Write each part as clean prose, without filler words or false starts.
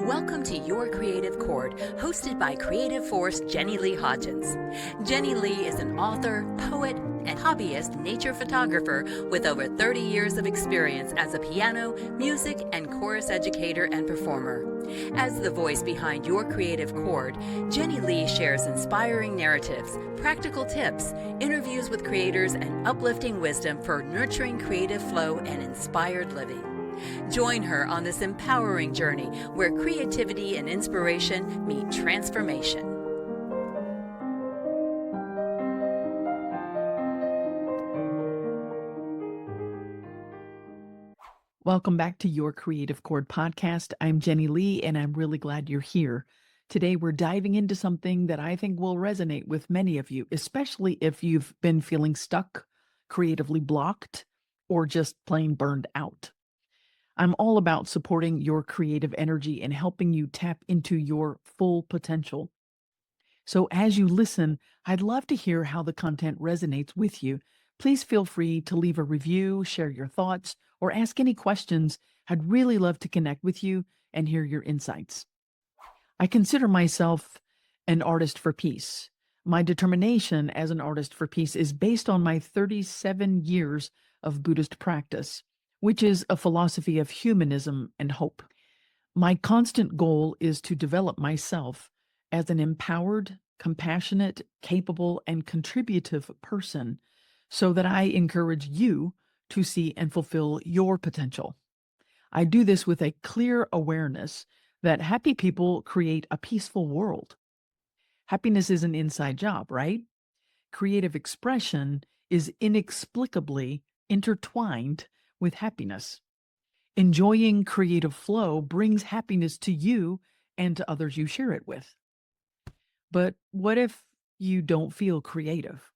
Welcome to Your Creative Chord, hosted by creative force Leigh Hodgins. Leigh is an author, poet, and hobbyist nature photographer with over 30 years of experience as a piano, music, and chorus educator and performer. As the voice behind Your Creative Chord, Leigh shares inspiring narratives, practical tips, interviews with creators, and uplifting wisdom for nurturing creative flow and inspired living. Join her on this empowering journey where creativity and inspiration meet transformation. Welcome back to Your Creative Chord podcast. I'm Leigh, and I'm really glad you're here. Today, we're diving into something that I think will resonate with many of you, especially if you've been feeling stuck, creatively blocked, or just plain burned out. I'm all about supporting your creative energy and helping you tap into your full potential. So as you listen, I'd love to hear how the content resonates with you. Please feel free to leave a review, share your thoughts, or ask any questions. I'd really love to connect with you and hear your insights. I consider myself an artist for peace. My determination as an artist for peace is based on my 37 years of Buddhist practice, which is a philosophy of humanism and hope. My constant goal is to develop myself as an empowered, compassionate, capable, and contributive person so that I encourage you to see and fulfill your potential. I do this with a clear awareness that happy people create a peaceful world. Happiness is an inside job, right? Creative expression is inexplicably intertwined with happiness. Enjoying creative flow brings happiness to you and to others you share it with. But what if you don't feel creative?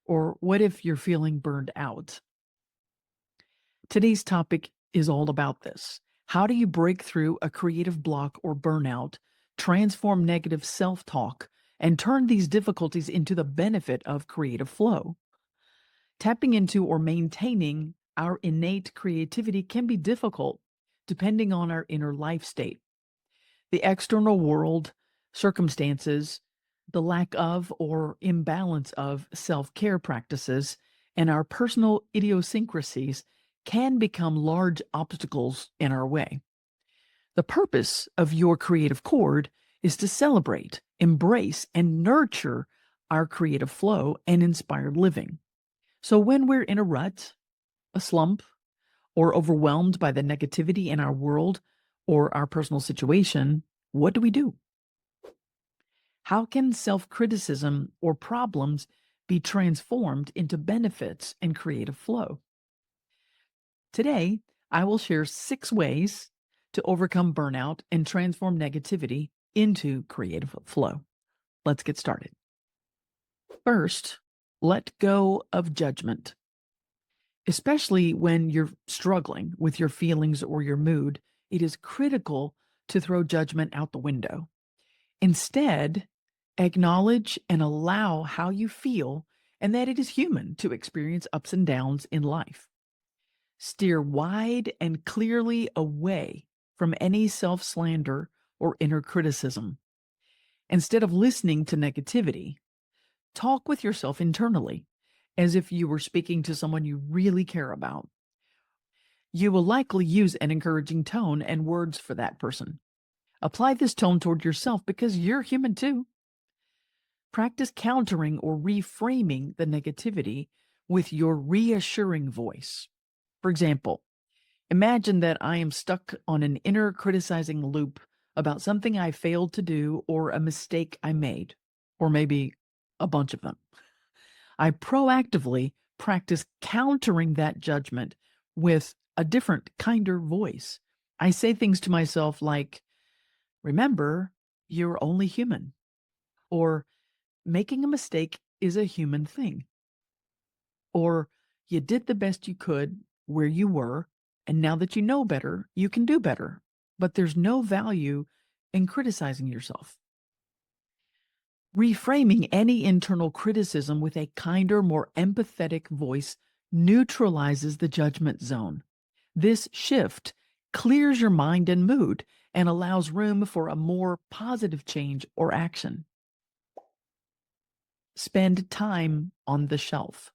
Or what if you're feeling burned out? Today's topic is all about this. How do you break through a creative block or burnout, transform negative self-talk, and turn these difficulties into the benefit of creative flow? Tapping into or maintaining our innate creativity can be difficult depending on our inner life state. The external world, circumstances, the lack of or imbalance of self-care practices, and our personal idiosyncrasies can become large obstacles in our way. The purpose of Your Creative Chord is to celebrate, embrace, and nurture our creative flow and inspired living. So when we're in a rut, a slump, or overwhelmed by the negativity in our world or our personal situation, what do? How can self-criticism or problems be transformed into benefits and creative flow? Today, I will share 6 ways to overcome burnout and transform negativity into creative flow. Let's get started. First, let go of judgment. Especially when you're struggling with your feelings or your mood, it is critical to throw judgment out the window. Instead, acknowledge and allow how you feel and that it is human to experience ups and downs in life. Steer wide and clearly away from any self-slander or inner criticism. Instead of listening to negativity, talk with yourself internally, as if you were speaking to someone you really care about. You will likely use an encouraging tone and words for that person. Apply this tone toward yourself because you're human too. Practice countering or reframing the negativity with your reassuring voice. For example, imagine that I am stuck on an inner criticizing loop about something I failed to do or a mistake I made, or maybe a bunch of them. I proactively practice countering that judgment with a different, kinder voice. I say things to myself like, remember, you're only human. Or, making a mistake is a human thing. Or, you did the best you could where you were, and now that you know better, you can do better. But there's no value in criticizing yourself. Reframing any internal criticism with a kinder, more empathetic voice neutralizes the judgment zone. This shift clears your mind and mood, and allows room for a more positive change or action. Spend time on the shelf.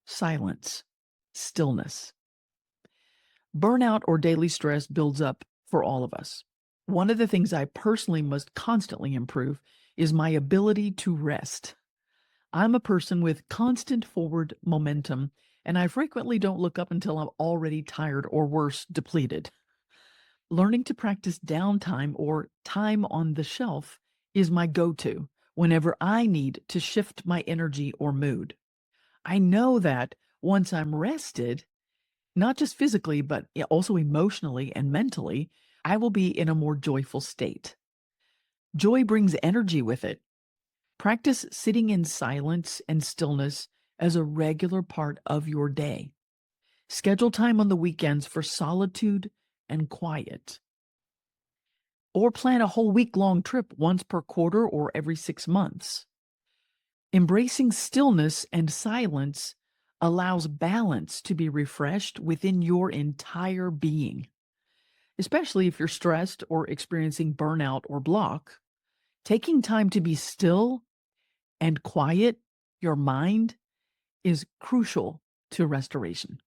Silence. Stillness. Burnout or daily stress builds up for all of us. One of the things I personally must constantly improve is my ability to rest. I'm a person with constant forward momentum, and I frequently don't look up until I'm already tired or worse, depleted. Learning to practice downtime or time on the shelf is my go to whenever I need to shift my energy or mood. I know that once I'm rested, not just physically, but also emotionally and mentally, I will be in a more joyful state. Joy brings energy with it. Practice sitting in silence and stillness as a regular part of your day. Schedule time on the weekends for solitude and quiet. Or plan a whole week-long trip once per quarter or every 6 months. Embracing stillness and silence allows balance to be refreshed within your entire being. Especially if you're stressed or experiencing burnout or block, taking time to be still and quiet your mind is crucial to restoration.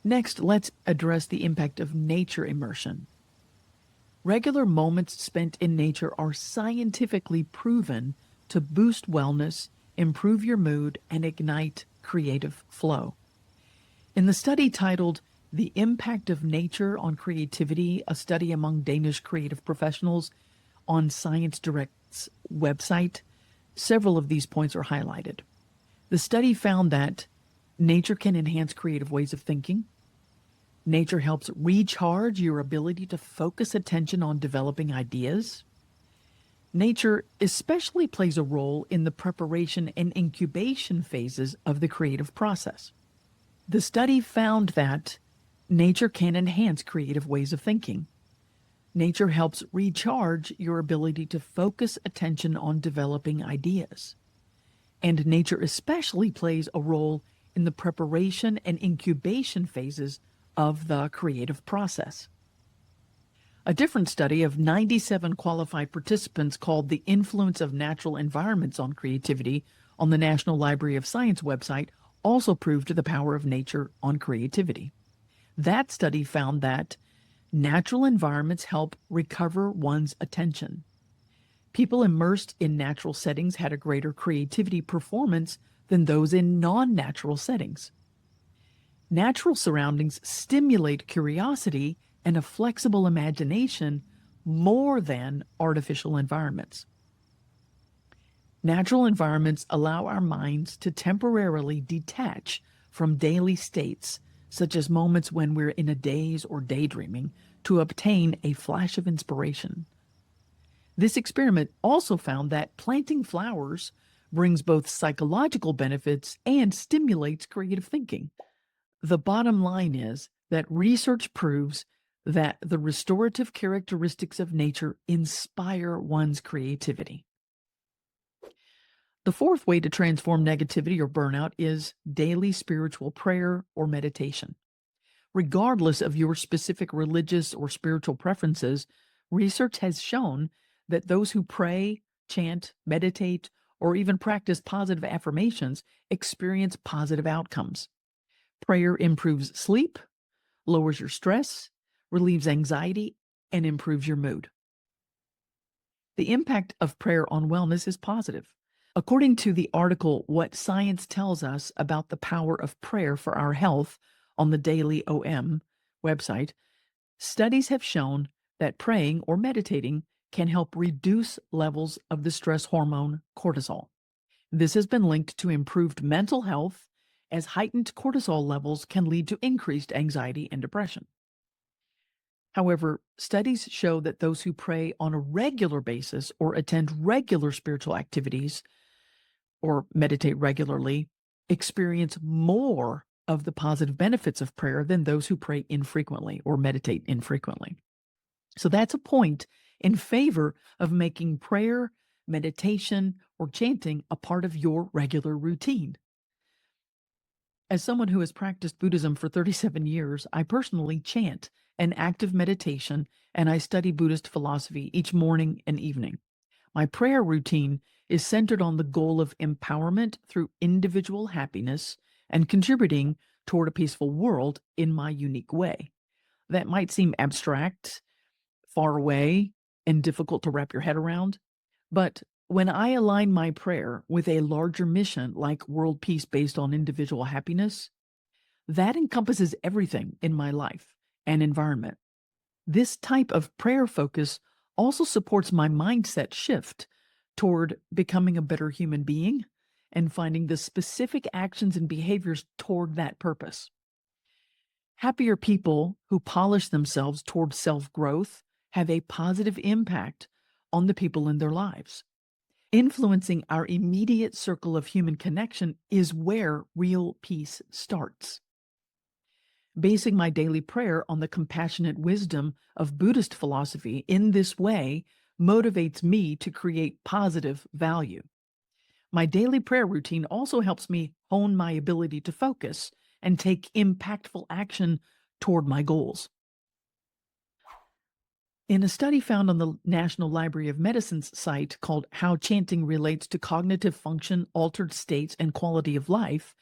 Next, let's address the impact of nature immersion. Regular moments spent in nature are scientifically proven to boost wellness, improve your mood, and ignite creative flow. In the study titled The Impact of Nature on Creativity, a study among Danish creative professionals on Science Direct's website, several of these points are highlighted. The study found that nature can enhance creative ways of thinking. Nature helps recharge your ability to focus attention on developing ideas. Nature especially plays a role in the preparation and incubation phases of the creative process. The study found that nature can enhance creative ways of thinking. Nature helps recharge your ability to focus attention on developing ideas. And nature especially plays a role in the preparation and incubation phases of the creative process. A different study of 97 qualified participants called The Influence of Natural Environments on Creativity on the National Library of Science website also proved the power of nature on creativity. That study found that natural environments help recover one's attention. People immersed in natural settings had a greater creativity performance than those in non-natural settings. Natural surroundings stimulate curiosity and a flexible imagination more than artificial environments. Natural environments allow our minds to temporarily detach from daily states, such as moments when we're in a daze or daydreaming, to obtain a flash of inspiration. This experiment also found that planting flowers brings both psychological benefits and stimulates creative thinking. The bottom line is that research proves that the restorative characteristics of nature inspire one's creativity. The fourth way to transform negativity or burnout is daily spiritual prayer or meditation. Regardless of your specific religious or spiritual preferences, research has shown that those who pray, chant, meditate, or even practice positive affirmations experience positive outcomes. Prayer improves sleep, lowers your stress, relieves anxiety, and improves your mood. The impact of prayer on wellness is positive. According to the article, What Science Tells Us About the Power of Prayer for Our Health on the Daily OM website, studies have shown that praying or meditating can help reduce levels of the stress hormone cortisol. This has been linked to improved mental health, as heightened cortisol levels can lead to increased anxiety and depression. However, studies show that those who pray on a regular basis or attend regular spiritual activities or meditate regularly experience more of the positive benefits of prayer than those who pray infrequently or meditate infrequently. So that's a point in favor of making prayer, meditation, or chanting a part of your regular routine. As someone who has practiced Buddhism for 37 years, I personally chant an active meditation and I study Buddhist philosophy each morning and evening. My prayer routine is centered on the goal of empowerment through individual happiness and contributing toward a peaceful world in my unique way. That might seem abstract, far away, and difficult to wrap your head around, but when I align my prayer with a larger mission like world peace based on individual happiness, that encompasses everything in my life and environment. This type of prayer focus also supports my mindset shift toward becoming a better human being and finding the specific actions and behaviors toward that purpose. Happier people who polish themselves toward self growth have a positive impact on the people in their lives. Influencing our immediate circle of human connection is where real peace starts. Basing my daily prayer on the compassionate wisdom of Buddhist philosophy in this way motivates me to create positive value. My daily prayer routine also helps me hone my ability to focus and take impactful action toward my goals. In a study found on the National Library of Medicine's site called How Chanting Relates to Cognitive Function, Altered States, and Quality of Life,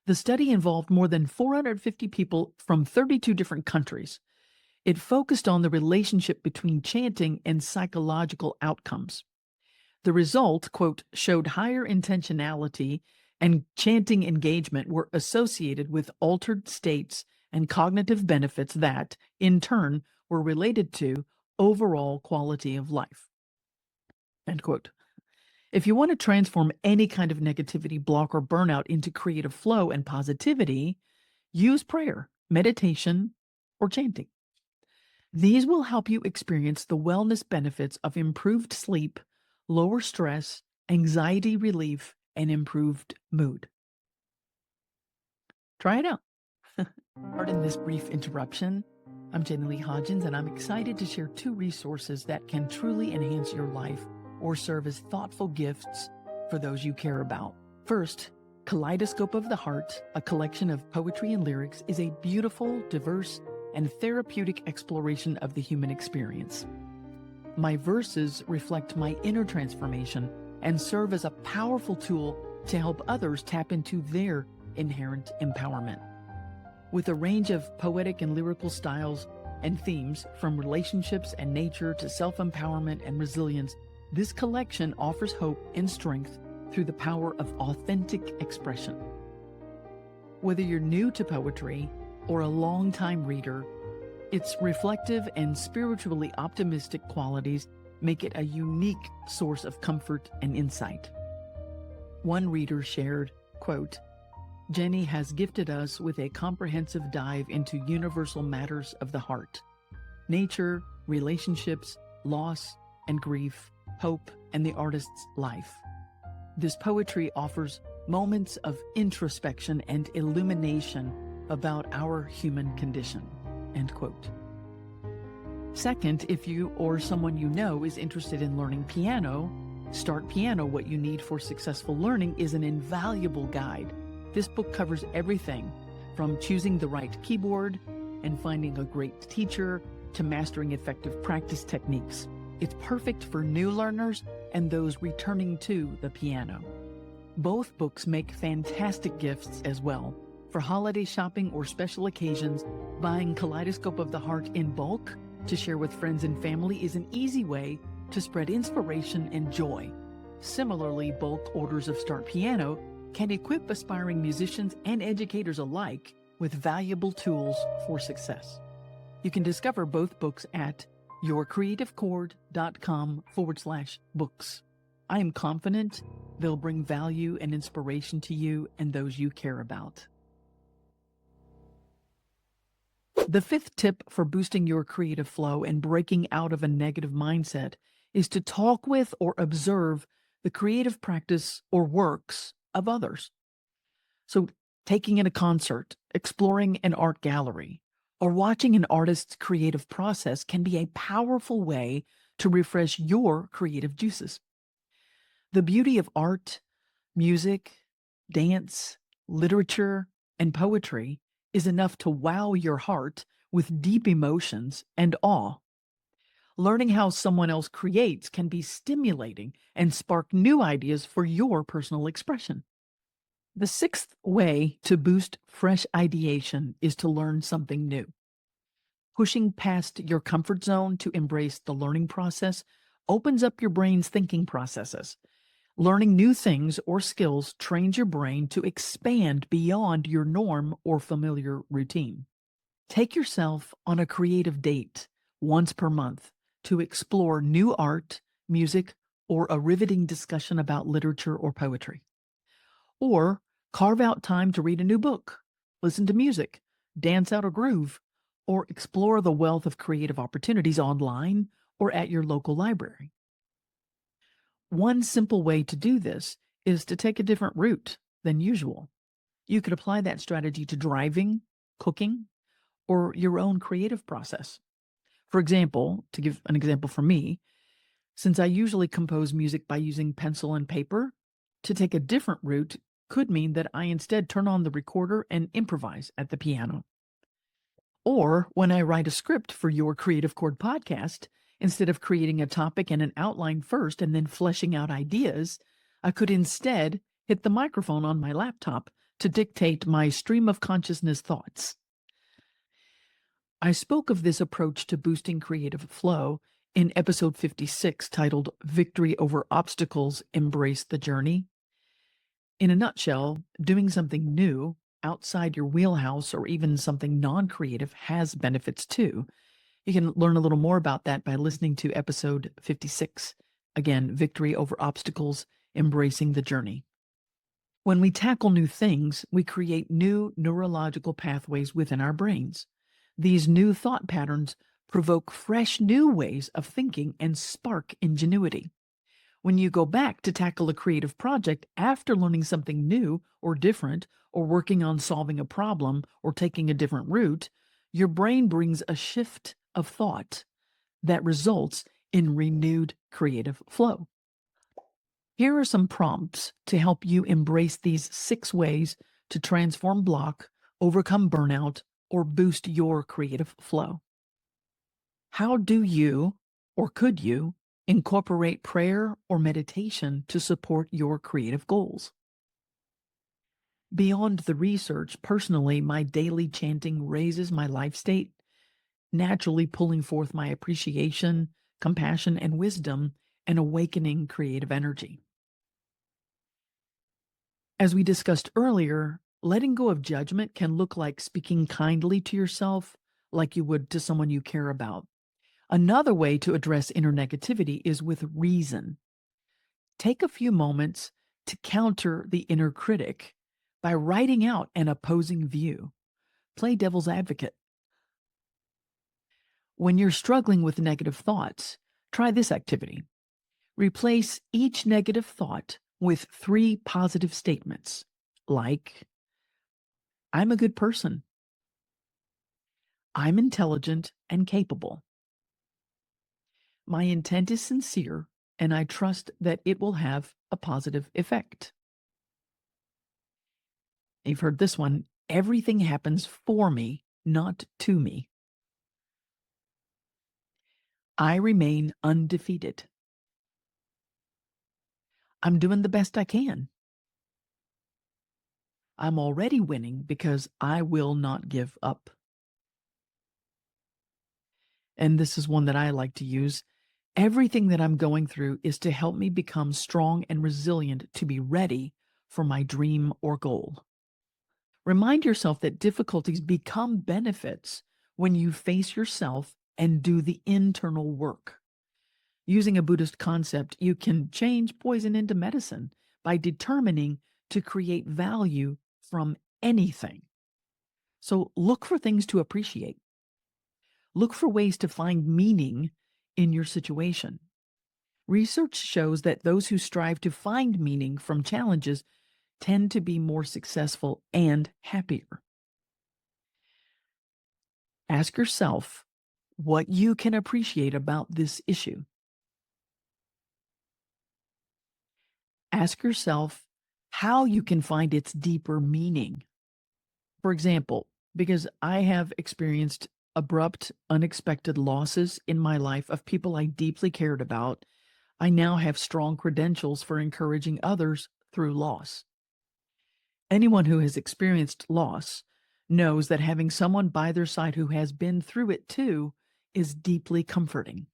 the study involved more than 450 people from 32 different countries. It focused on the relationship between chanting and psychological outcomes. The result, quote, showed higher intentionality and chanting engagement were associated with altered states and cognitive benefits that, in turn, were related to overall quality of life. End quote. If you want to transform any kind of negativity, block, or burnout into creative flow and positivity, use prayer, meditation, or chanting. These will help you experience the wellness benefits of improved sleep, lower stress, anxiety relief, and improved mood. Try it out. Pardon this brief interruption. I'm Leigh Hodgins, and I'm excited to share 2 resources that can truly enhance your life or serve as thoughtful gifts for those you care about. First, Kaleidoscope of the Heart, a collection of poetry and lyrics, is a beautiful, diverse, and therapeutic exploration of the human experience. My verses reflect my inner transformation and serve as a powerful tool to help others tap into their inherent empowerment. With a range of poetic and lyrical styles and themes, from relationships and nature to self-empowerment and resilience, this collection offers hope and strength through the power of authentic expression. Whether you're new to poetry or a longtime reader, its reflective and spiritually optimistic qualities make it a unique source of comfort and insight. One reader shared, quote, Jenny has gifted us with a comprehensive dive into universal matters of the heart, nature, relationships, loss and grief, hope, and the artist's life. This poetry offers moments of introspection and illumination about our human condition. End quote. Second, if you or someone you know is interested in learning piano, Start Piano, What You Need for Successful Learning is an invaluable guide. This book covers everything from choosing the right keyboard and finding a great teacher to mastering effective practice techniques. It's perfect for new learners and those returning to the piano. Both books make fantastic gifts as well. For holiday shopping or special occasions, buying Kaleidoscope of the Heart in bulk to share with friends and family is an easy way to spread inspiration and joy. Similarly, bulk orders of Start Piano can equip aspiring musicians and educators alike with valuable tools for success. You can discover both books at yourcreativechord.com/books. I am confident they'll bring value and inspiration to you and those you care about. The 5th tip for boosting your creative flow and breaking out of a negative mindset is to talk with or observe the creative practice or works of others. So, taking in a concert, exploring an art gallery, or watching an artist's creative process can be a powerful way to refresh your creative juices. The beauty of art, music, dance, literature, and poetry is enough to wow your heart with deep emotions and awe. Learning how someone else creates can be stimulating and spark new ideas for your personal expression. The sixth way to boost fresh ideation is to learn something new. Pushing past your comfort zone to embrace the learning process opens up your brain's thinking processes. Learning new things or skills trains your brain to expand beyond your norm or familiar routine. Take yourself on a creative date once per month to explore new art, music, or a riveting discussion about literature or poetry. Or carve out time to read a new book, listen to music, dance out a groove, or explore the wealth of creative opportunities online or at your local library. One simple way to do this is to take a different route than usual. You could apply that strategy to driving, cooking, or your own creative process. For example, to give an example for me, since I usually compose music by using pencil and paper, to take a different route could mean that I instead turn on the recorder and improvise at the piano. Or when I write a script for Your Creative Chord podcast, instead of creating a topic and an outline first and then fleshing out ideas, I could instead hit the microphone on my laptop to dictate my stream of consciousness thoughts. I spoke of this approach to boosting creative flow in episode 56, titled Victory Over Obstacles, Embrace the Journey. In a nutshell, doing something new outside your wheelhouse or even something non-creative has benefits too. You can learn a little more about that by listening to episode 56. Again, Victory Over Obstacles, Embracing the Journey. When we tackle new things, we create new neurological pathways within our brains. These new thought patterns provoke fresh new ways of thinking and spark ingenuity. When you go back to tackle a creative project after learning something new or different, or working on solving a problem or taking a different route, your brain brings a shift of thought that results in renewed creative flow. Here are some prompts to help you embrace these 6 ways to transform block, overcome burnout, or boost your creative flow. How do you, or could you, incorporate prayer or meditation to support your creative goals? Beyond the research, personally, my daily chanting raises my life state, naturally pulling forth my appreciation, compassion, and wisdom, and awakening creative energy. As we discussed earlier, letting go of judgment can look like speaking kindly to yourself, like you would to someone you care about. Another way to address inner negativity is with reason. Take a few moments to counter the inner critic by writing out an opposing view. Play devil's advocate. When you're struggling with negative thoughts, try this activity. Replace each negative thought with 3 positive statements, like, I'm a good person. I'm intelligent and capable. My intent is sincere, and I trust that it will have a positive effect. You've heard this one. Everything happens for me, not to me. I remain undefeated. I'm doing the best I can. I'm already winning because I will not give up. And this is one that I like to use. Everything that I'm going through is to help me become strong and resilient to be ready for my dream or goal. Remind yourself that difficulties become benefits when you face yourself and do the internal work. Using a Buddhist concept, you can change poison into medicine by determining to create value from anything. So look for things to appreciate. Look for ways to find meaning in your situation. Research shows that those who strive to find meaning from challenges tend to be more successful and happier. Ask yourself what you can appreciate about this issue. Ask yourself how you can find its deeper meaning. For example, because I have experienced abrupt, unexpected losses in my life of people I deeply cared about, I now have strong credentials for encouraging others through loss. Anyone who has experienced loss knows that having someone by their side who has been through it too is deeply comforting.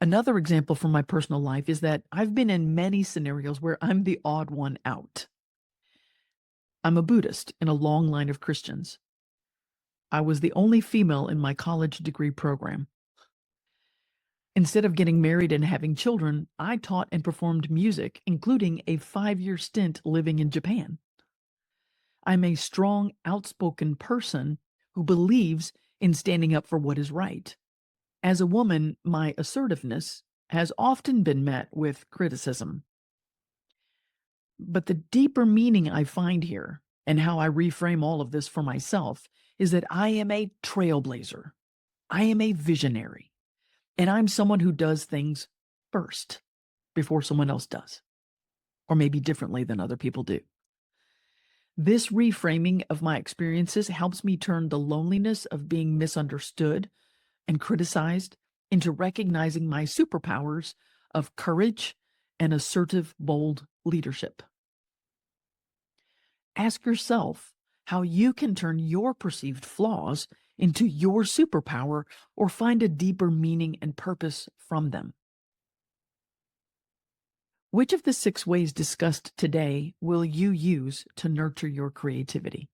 Another example from my personal life is that I've been in many scenarios where I'm the odd one out. I'm a Buddhist in a long line of Christians. I was the only female in my college degree program. Instead of getting married and having children, I taught and performed music, including a 5-year stint living in Japan. I'm a strong, outspoken person who believes in standing up for what is right. As a woman, my assertiveness has often been met with criticism. But the deeper meaning I find here, and how I reframe all of this for myself, is that I am a trailblazer. I am a visionary. And I'm someone who does things first before someone else does, or maybe differently than other people do. This reframing of my experiences helps me turn the loneliness of being misunderstood and criticized into recognizing my superpowers of courage and assertive, bold leadership. Ask yourself how you can turn your perceived flaws into your superpower or find a deeper meaning and purpose from them. Which of the 6 ways discussed today will you use to nurture your creativity?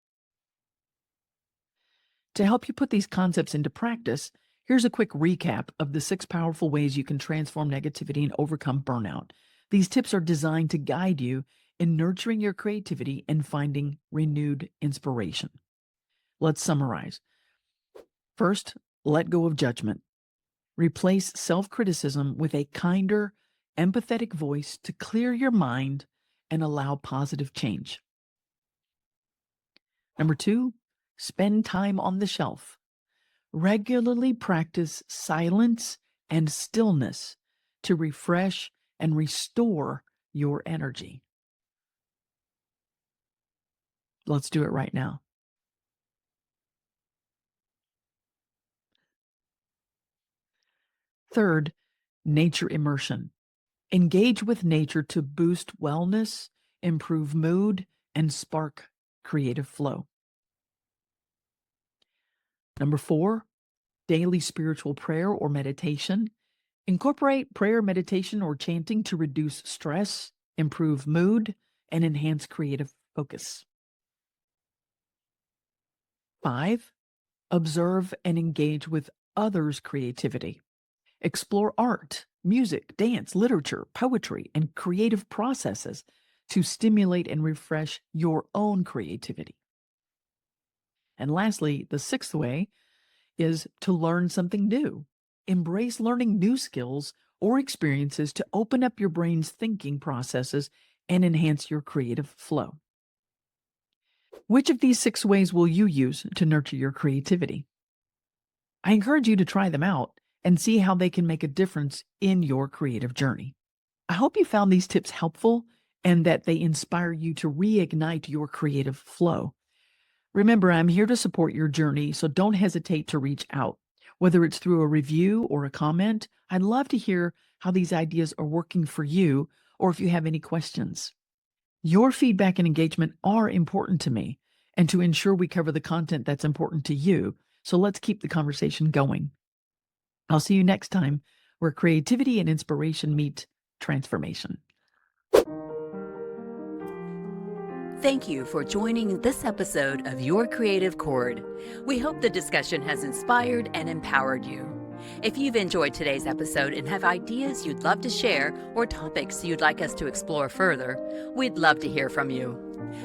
To help you put these concepts into practice, here's a quick recap of the 6 powerful ways you can transform negativity and overcome burnout. These tips are designed to guide you in nurturing your creativity and finding renewed inspiration. Let's summarize. First, let go of judgment. Replace self-criticism with a kinder, empathetic voice to clear your mind and allow positive change. Number 2, spend time on the shelf. Regularly practice silence and stillness to refresh and restore your energy. Let's do it right now. Third, nature immersion. Engage with nature to boost wellness, improve mood, and spark creative flow. Number 4, daily spiritual prayer or meditation. Incorporate prayer, meditation, or chanting to reduce stress, improve mood, and enhance creative focus. 5, observe and engage with others' creativity. Explore art, music, dance, literature, poetry, and creative processes to stimulate and refresh your own creativity. And lastly, the 6th way is to learn something new. Embrace learning new skills or experiences to open up your brain's thinking processes and enhance your creative flow. Which of these 6 ways will you use to nurture your creativity? I encourage you to try them out and see how they can make a difference in your creative journey. I hope you found these tips helpful and that they inspire you to reignite your creative flow. Remember, I'm here to support your journey, so don't hesitate to reach out. Whether it's through a review or a comment, I'd love to hear how these ideas are working for you or if you have any questions. Your feedback and engagement are important to me and to ensure we cover the content that's important to you. So let's keep the conversation going. I'll see you next time where creativity and inspiration meet transformation. Thank you for joining this episode of Your Creative Chord. We hope the discussion has inspired and empowered you. If you've enjoyed today's episode and have ideas you'd love to share or topics you'd like us to explore further, we'd love to hear from you.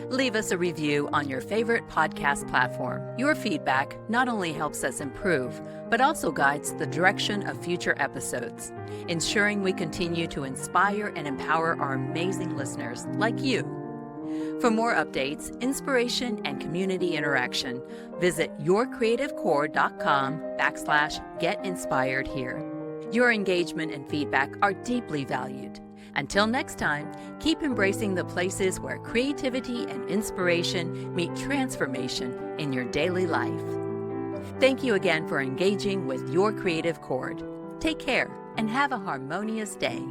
Leave us a review on your favorite podcast platform. Your feedback not only helps us improve, but also guides the direction of future episodes, ensuring we continue to inspire and empower our amazing listeners like you. For more updates, inspiration, and community interaction, visit yourcreativechord.com/get inspired here. Your engagement and feedback are deeply valued. Until next time, keep embracing the places where creativity and inspiration meet transformation in your daily life. Thank you again for engaging with Your Creative Chord. Take care and have a harmonious day.